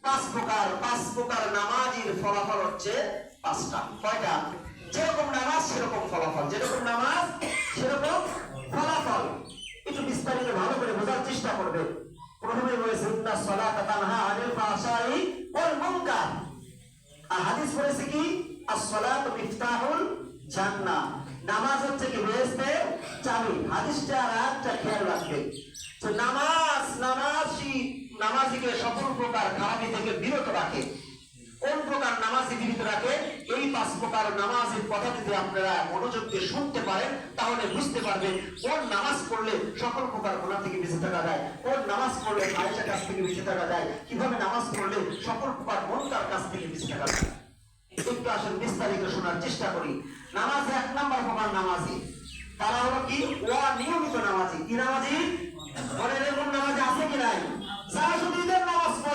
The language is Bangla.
পাঁচ প্রকার নামাজের ফলাফল হচ্ছে পাঁচটা। কয়টা? যেরকম নামাজ সেরকম ফলাফল, যেরকম নামাজ সেরকম ফলাফল। একটু বিস্তারিত ভালো করে বোঝার চেষ্টা করবে। প্রথমে বলেছে ইন্নাস সালাতা তানহা আনিল ফাহশাই ওয়াল মুনকার। আর হাদিস বলেছে কি আস-সালাতু মিফতাহুল জান্নাহ, নামাজ হচ্ছে কি বেহেশতের চাবি। হাদিসটা আর একটা খেয়াল রাখবে যে নামাজিকে সকল প্রকার খারাপি থেকে বিরত রাখে। কোন প্রকার নামাজি বিরত রাখে? এই পাঁচ প্রকার নামাজের কথা যদি আপনারা মনোযোগ দিয়ে শুনতে পারেন তাহলে বুঝতে পারবেন কোন নামাজ পড়লে সকল প্রকার গুনাহ থেকে বেঁচে থাকা যায়, কোন নামাজ পড়লে ফাহিশার কাছ থেকে বেঁচে থাকা যায়, কিভাবে নামাজ পড়লে সকল প্রকার মুনকার কাছ থেকে বেঁচে থাকা যায়। একটু আসলে বিস্তারিত শোনার চেষ্টা করি। নামাজ এক নাম্বার প্রকার নামাজি, তারা হলো কি অনিয়মিত নামাজি। কি নামাজি? বলেন এরকম নামাজি আছে কি নাই? যারা শুধু ঈদের নামাজ